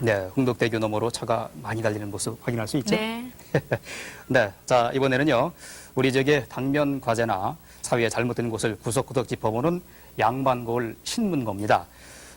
네, 흥덕대교 너머로 차가 많이 달리는 모습 확인할 수 있죠? 네. 네, 자 이번에는요. 우리 지역의 당면 과제나 사회에 잘못된 곳을 구석구석 짚어보는 양반골 신문고입니다.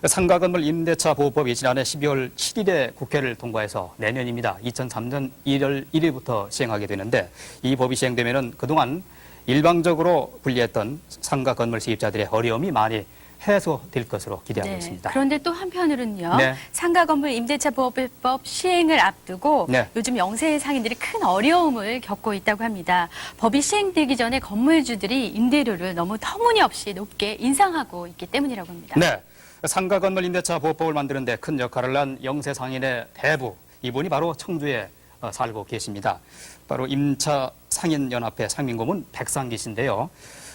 상가 건물 임대차 보호법이 지난해 12월 7일에 국회를 통과해서 내년입니다. 2003년 1월 1일부터 시행하게 되는데 이 법이 시행되면은 그동안 일방적으로 분리했던 상가 건물 세입자들의 어려움이 많이 해소될 것으로 기대하고 네. 있습니다. 그런데 또 한편으로는요. 네. 상가 건물 임대차 보호법 시행을 앞두고 네. 요즘 영세 상인들이 큰 어려움을 겪고 있다고 합니다. 법이 시행되기 전에 건물주들이 임대료를 너무 터무니없이 높게 인상하고 있기 때문이라고 합니다. 네, 상가 건물 임대차 보호법을 만드는 데 큰 역할을 한 영세 상인의 대부, 이분이 바로 청주에 살고 계십니다. 바로 임차 상인연합회 상민고문 백상기 씨인데요.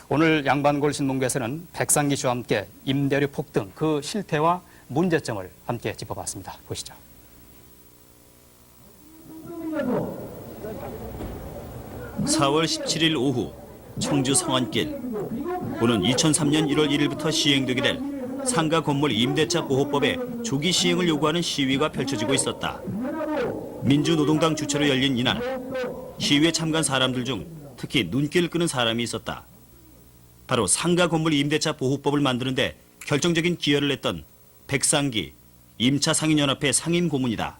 오늘 양반골 신문고에서는 백상기 씨와 함께 임대료 폭등 그 실태와 문제점을 함께 짚어봤습니다. 보시죠. (4월 17일) 오후 청주 성안길. 오는 2003년 1월 1일부터 시행되게 될 상가 건물 임대차 보호법의 조기 시행을 요구하는 시위가 펼쳐지고 있었다. 민주노동당 주최로 열린 이날, 시위에 참가한 사람들 중 특히 눈길을 끄는 사람이 있었다. 바로 상가 건물 임대차 보호법을 만드는데 결정적인 기여를 했던 백상기 임차 상인연합회 상인 고문이다.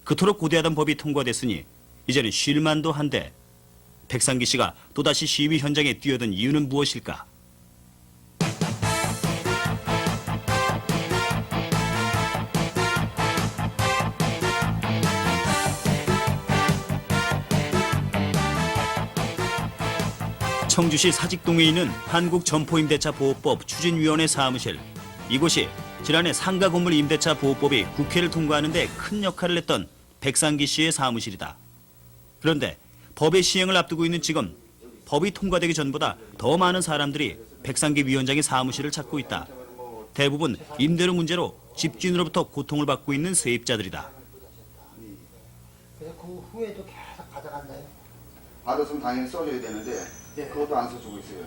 그토록 고대하던 법이 통과됐으니 이제는 쉴만도 한데 백상기 씨가 또다시 시위 현장에 뛰어든 이유는 무엇일까? 청주시 사직동에 있는 한국점포임대차 보호법 추진위원회 사무실. 이곳이 지난해 상가 건물 임대차 보호법이 국회를 통과하는 데 큰 역할을 했던 백상기 씨의 사무실이다. 그런데 법의 시행을 앞두고 있는 지금 법이 통과되기 전보다 더 많은 사람들이 백상기 위원장의 사무실을 찾고 있다. 대부분 임대료 문제로 집주인으로부터 고통을 받고 있는 세입자들이다. 그 후에도 계속 가져간다요? 받았으면 당연히 써줘야 되는데 그것도 안 써주고 있어요.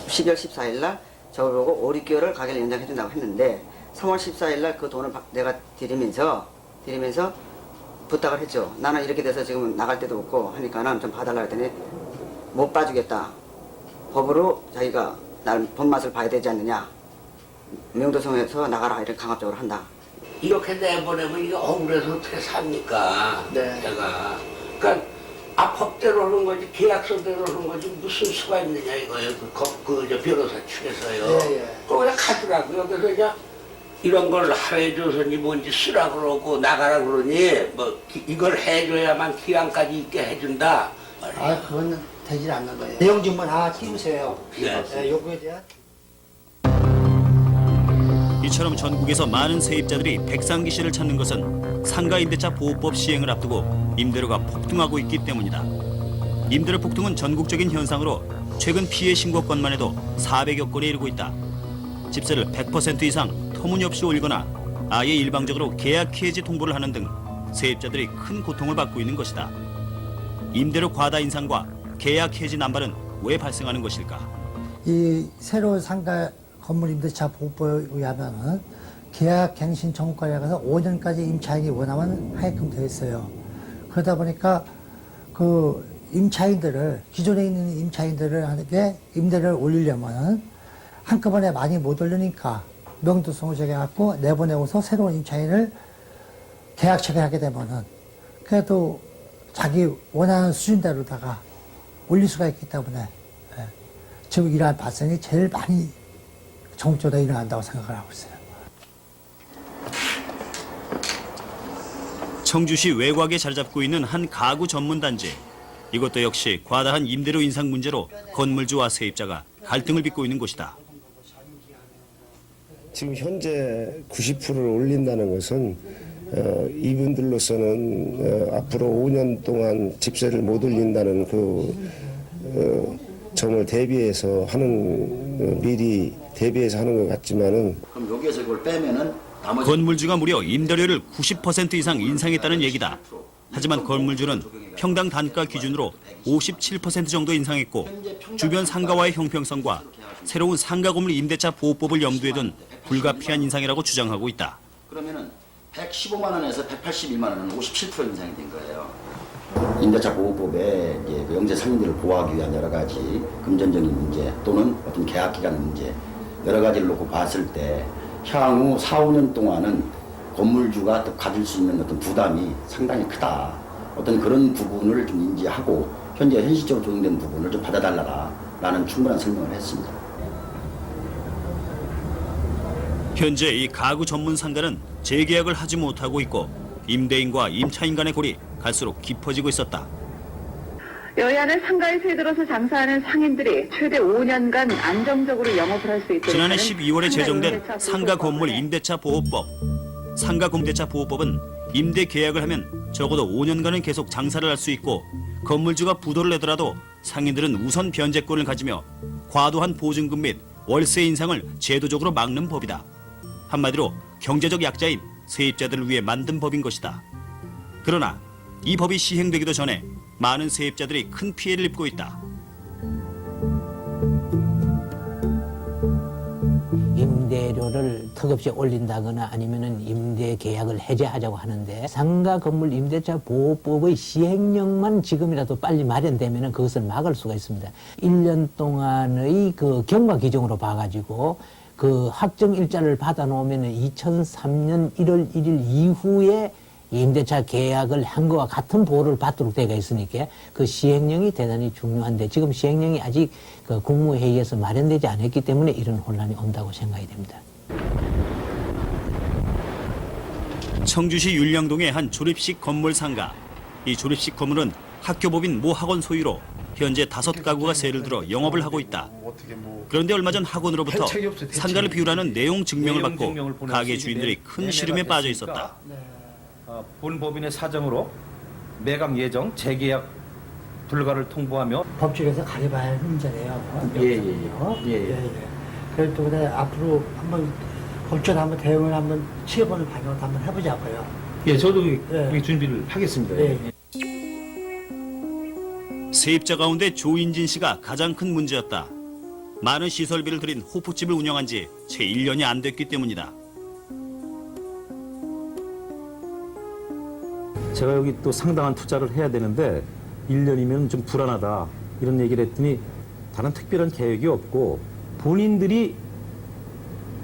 12월 14일 날 저를 보고 5, 6개월을 가게를 연장해준다고 했는데 3월 14일 날 그 돈을 내가 드리면서 부탁을 했죠. 나는 이렇게 돼서 지금 나갈 데도 없고 하니까는 좀 봐달라 했더니 못 봐주겠다. 법으로 자기가 날 법맛을 봐야 되지 않느냐. 명도성에서 나가라 이렇게 강압적으로 한다. 이렇게 내보내면 이게 억울해서 어떻게 삽니까? 네. 내가. 그러니까 법대로 하는 거지 계약서대로 하는 거지 무슨 수가 있느냐 이거예요. 저 변호사 측에서요. 예. 그거 그냥 가더라고요. 그래서 이제 이런 걸 해줘서니 뭔지 쓰라 그러고 나가라 그러니 뭐 이걸 해줘야만 기한까지 있게 해준다. 아, 그건 되질 않는 거예요. 내용 좀 다 띄우세요. 네. 요거에 대한. 이처럼 전국에서 많은 세입자들이 백상기 씨를 찾는 것은 상가 임대차 보호법 시행을 앞두고 임대료가 폭등하고 있기 때문이다. 임대료 폭등은 전국적인 현상으로 최근 피해 신고 건만 해도 400여 건에 이르고 있다. 집세를 100% 이상 터무니없이 올리거나 아예 일방적으로 계약 해지 통보를 하는 등 세입자들이 큰 고통을 받고 있는 것이다. 임대료 과다 인상과 계약 해지 남발은 왜 발생하는 것일까? 이 새로운 상가 건물 임대차 보호법에 의하면은 계약 갱신 청구까지 가서 5년까지 임차인이 원하면 하게끔 되어 있어요. 그러다 보니까 그 임차인들을 기존에 있는 임차인들에게 임대료를 올리려면은 한꺼번에 많이 못 올리니까 명도성을 정해갖고 내보내고서 새로운 임차인을 계약 체결하게 되면은 그래도 자기 원하는 수준대로다가 올릴 수가 있기 때문에 지금 이러한 발생이 제일 많이 전국적으로 일어난다고 생각을 하고 있어요. 청주시 외곽에 자리 잡고 있는 한 가구 전문 단지. 이것도 역시 과다한 임대료 인상 문제로 건물주와 세입자가 갈등을 빚고 있는 곳이다. 지금 현재 90%를 올린다는 것은 이분들로서는 앞으로 5년 동안 집세를 못 올린다는 그 점을 대비해서 하는 미리 대비해서 하는 것 같지만은 그럼 여기에서 이걸 빼면은 나머지 건물주가 무려 임대료를 90% 이상 인상했다는 얘기다. 하지만 건물주는 평당 단가 기준으로 57% 정도 인상했고 주변 상가와의 형평성과 새로운 상가 건물 임대차 보호법을 염두에 둔 불가피한 인상이라고 주장하고 있다. 그러면은 115만 원에서 181만 원은 57% 인상이 된 거예요. 임대차 보호법에 이제 그 영세 상인들을 보호하기 위한 여러 가지 금전적인 문제 또는 어떤 계약 기간 문제 여러 가지를 놓고 봤을 때 향후 4, 5년 동안은 건물주가 또 가질 수 있는 어떤 부담이 상당히 크다. 어떤 그런 부분을 좀 인지하고 현재 현실적으로 적용된 부분을 좀 받아달라라는 충분한 설명을 했습니다. 현재 이 가구 전문 상가는 재계약을 하지 못하고 있고 임대인과 임차인 간의 골이 갈수록 깊어지고 있었다. 여야는 상가에 새들어서 장사하는 상인들이 최대 5년간 안정적으로 영업을 할 수 있도록 지난해 하는 12월에 제정된 임대차 상가 건물 임대차 보호법. 상가 임대차 보호법은 임대 계약을 하면 적어도 5년간은 계속 장사를 할 수 있고 건물주가 부도를 내더라도 상인들은 우선 변제권을 가지며 과도한 보증금 및 월세 인상을 제도적으로 막는 법이다. 한마디로 경제적 약자인 세입자들을 위해 만든 법인 것이다. 그러나 이 법이 시행되기도 전에 많은 세입자들이 큰 피해를 입고 있다. 임대료를 턱없이 올린다거나 아니면은 임대 계약을 해제하자고 하는데 상가 건물 임대차 보호법의 시행령만 지금이라도 빨리 마련되면은 그것을 막을 수가 있습니다. 1년 동안의 그 경과 기종으로 봐가지고 그 확정 일자를 받아놓으면은 2003년 1월 1일 이후에 임대차 계약을 한 것과 같은 보호를 받도록 되어 있으니까 그 시행령이 대단히 중요한데 지금 시행령이 아직 그 국무회의에서 마련되지 않았기 때문에 이런 혼란이 온다고 생각이 됩니다. 청주시 율량동의 한 조립식 건물 상가. 이 조립식 건물은 학교법인 모 학원 소유로 현재 5가구가 세를 들어 영업을 하고 있다. 그런데 얼마 전 학원으로부터 상가를 비우라는 내용 증명을 받고 가게 주인들이 큰 시름에 빠져 있었다. 본 법인의 사정으로 매각 예정 재계약 불가를 통보하며 법칙에서 가려봐야 할 문제네요. 예. 그래서 그래 앞으로 한번 법적으로 한번 대응을 한번 취해보는 방향으로 한번 해보자고요. 예, 저도 그렇게 준비를 하겠습니다. 세입자 가운데 조인진 씨가 가장 큰 문제였다. 많은 시설비를 들인 호프집을 운영한 지 채 1년이 안 됐기 때문이다. 제가 여기 또 상당한 투자를 해야 되는데 1년이면 좀 불안하다 이런 얘기를 했더니 다른 특별한 계획이 없고 본인들이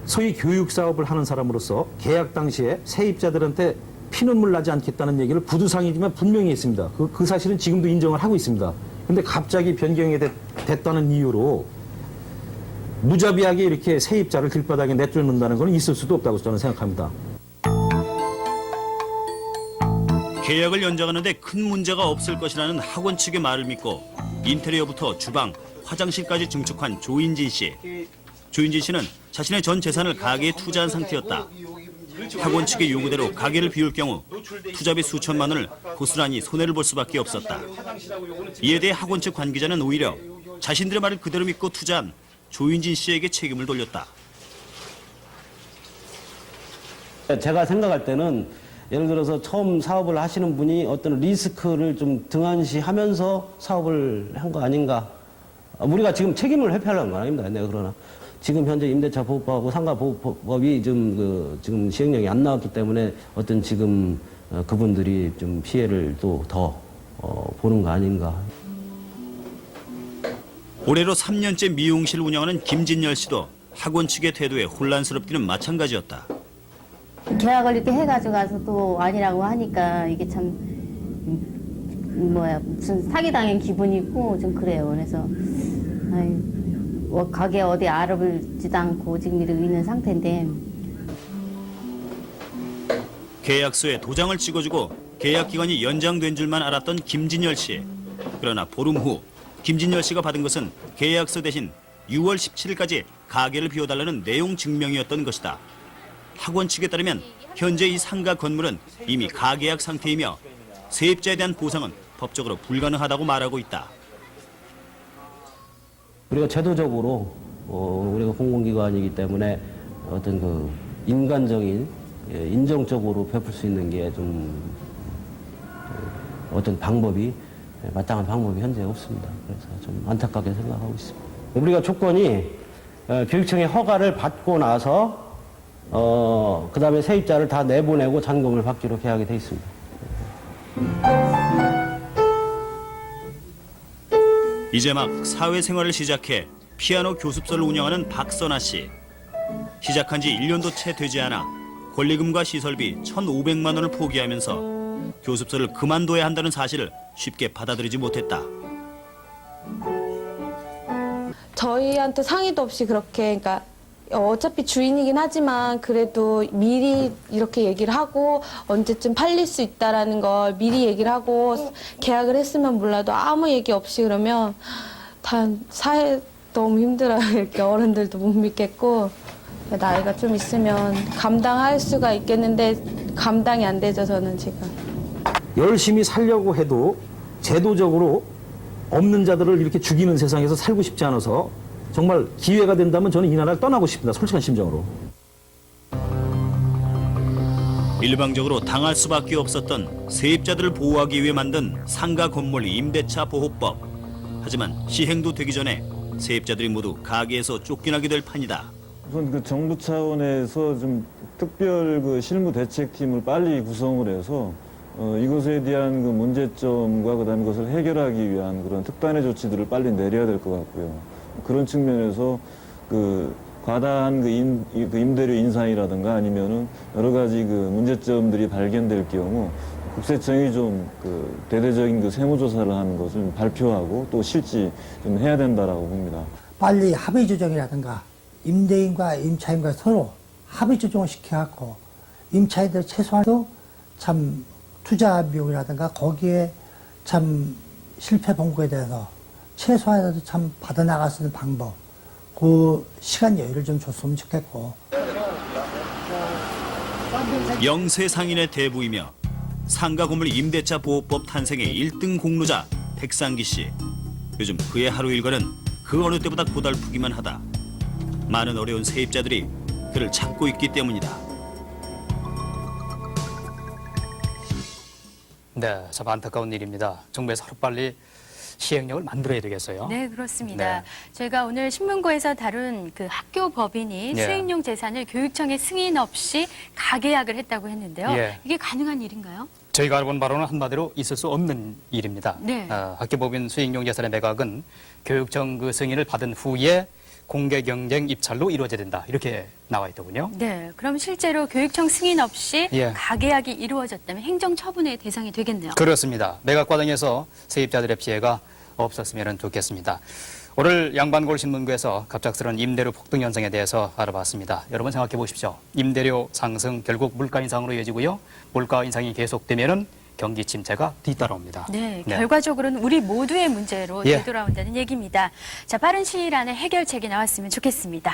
소위 교육 사업을 하는 사람으로서 계약 당시에 세입자들한테 피눈물 나지 않겠다는 얘기를 부두상이지만 분명히 했습니다. 그 사실은 지금도 인정을 하고 있습니다. 근데 갑자기 변경이 됐다는 이유로 무자비하게 이렇게 세입자를 길바닥에 내쫓는다는 건 있을 수도 없다고 저는 생각합니다. 계약을 연장하는데 큰 문제가 없을 것이라는 학원 측의 말을 믿고 인테리어부터 주방, 화장실까지 증축한 조인진 씨. 조인진 씨는 자신의 전 재산을 가게에 투자한 상태였다. 학원 측의 요구대로 가게를 비울 경우 투자비 수천만 원을 고스란히 손해를 볼 수밖에 없었다. 이에 대해 학원 측 관계자는 오히려 자신들의 말을 그대로 믿고 투자한 조인진 씨에게 책임을 돌렸다. 제가 생각할 때는 예를 들어서 처음 사업을 하시는 분이 어떤 리스크를 좀 등한시하면서 사업을 한 거 아닌가. 우리가 지금 책임을 회피하려는 건 아닙니다. 네, 그러나 지금 현재 임대차 보호법하고 상가 보호법이 지금 시행령이 안 나왔기 때문에 어떤 지금 그분들이 좀 피해를 또 더 보는 거 아닌가. 올해로 3년째 미용실 운영하는 김진열 씨도 학원 측의 태도에 혼란스럽기는 마찬가지였다. 계약을 이렇게 해가지고 가서 또 아니라고 하니까 이게 참 무슨 사기당한 기분이고 좀 그래요. 그래서 가게 어디 알아보지도 않고 지금 이러고 있는 상태인데. 계약서에 도장을 찍어주고 계약 기간이 연장된 줄만 알았던 김진열 씨. 그러나 보름 후 김진열 씨가 받은 것은 계약서 대신 6월 17일까지 가게를 비워달라는 내용 증명이었던 것이다. 학원 측에 따르면 현재 이 상가 건물은 이미 가계약 상태이며 세입자에 대한 보상은 법적으로 불가능하다고 말하고 있다. 우리가 제도적으로 우리가 공공기관이기 때문에 어떤 그 인간적인 인정적으로 베풀 수 있는 게 좀 어떤 방법이 마땅한 방법이 현재 없습니다. 그래서 좀 안타깝게 생각하고 있습니다. 우리가 조건이 교육청의 허가를 받고 나서 그다음에 세입자를 다 내보내고 잔금을 받기로 계약이 돼 있습니다. 이제 막 사회생활을 시작해 피아노 교습소를 운영하는 박선아 씨. 시작한 지 1년도 채 되지 않아 권리금과 시설비 1,500만 원을 포기하면서 교습소를 그만둬야 한다는 사실을 쉽게 받아들이지 못했다. 저희한테 상의도 없이 그렇게, 그러니까 어차피 주인이긴 하지만 그래도 미리 이렇게 얘기를 하고 언제쯤 팔릴 수 있다라는 걸 미리 얘기를 하고 계약을 했으면 몰라도 아무 얘기 없이 그러면 다 사회 너무 힘들어요. 이렇게 어른들도 못 믿겠고 나이가 좀 있으면 감당할 수가 있겠는데 감당이 안 되죠, 저는 지금. 열심히 살려고 해도 제도적으로 없는 자들을 이렇게 죽이는 세상에서 살고 싶지 않아서 정말 기회가 된다면 저는 이 나라를 떠나고 싶습니다. 솔직한 심정으로. 일방적으로 당할 수밖에 없었던 세입자들을 보호하기 위해 만든 상가 건물 임대차 보호법. 하지만 시행도 되기 전에 세입자들이 모두 가게에서 쫓겨나게 될 판이다. 우선 그 정부 차원에서 좀 특별 그 실무 대책팀을 빨리 구성을 해서 이것에 대한 그 문제점과 그다음에 그것을 해결하기 위한 그런 특단의 조치들을 빨리 내려야 될 것 같고요. 그런 측면에서 그 과다한 그 임대료 인상이라든가 아니면은 여러 가지 그 문제점들이 발견될 경우 국세청이 좀 그 대대적인 그 세무조사를 하는 것을 발표하고 또 실시 좀 해야 된다라고 봅니다. 빨리 합의 조정이라든가 임대인과 임차인과 서로 합의 조정을 시켜갖고 임차인들 최소한도 참 투자 비용이라든가 거기에 참 실패 본거에 대해서 최소한이라도 참 받아나갈 수 있는 방법, 그 시간 여유를 좀 줬으면 좋겠고. 영세 상인의 대부이며 상가 건물 임대차 보호법 탄생의 1등 공로자 백상기 씨. 요즘 그의 하루 일과는 그 어느 때보다 고달프기만 하다. 많은 어려운 세입자들이 그를 찾고 있기 때문이다. 네, 참 안타까운 일입니다. 정부에서 하루빨리 시행령을 만들어야 되겠어요. 네, 그렇습니다. 네. 저희가 오늘 신문고에서 다룬 그 학교 법인이 예. 수익용 재산을 교육청의 승인 없이 가계약을 했다고 했는데요. 예. 이게 가능한 일인가요? 저희가 알고 본 바로는 한마디로 있을 수 없는 일입니다. 네. 학교법인 수익용 재산의 매각은 교육청 그 승인을 받은 후에 공개 경쟁 입찰로 이루어져야 된다. 이렇게 나와 있더군요. 네, 그럼 실제로 교육청 승인 없이 예. 가계약이 이루어졌다면 행정처분의 대상이 되겠네요. 그렇습니다. 매각 과정에서 세입자들의 피해가 없었으면 좋겠습니다. 오늘 양반골 신문고에서 갑작스러운 임대료 폭등 현상에 대해서 알아봤습니다. 여러분 생각해 보십시오. 임대료 상승 결국 물가 인상으로 이어지고요. 물가 인상이 계속되면은 경기 침체가 뒤따라옵니다. 네, 결과적으로는 우리 모두의 문제로 예. 되돌아온다는 얘기입니다. 자, 빠른 시일 안에 해결책이 나왔으면 좋겠습니다.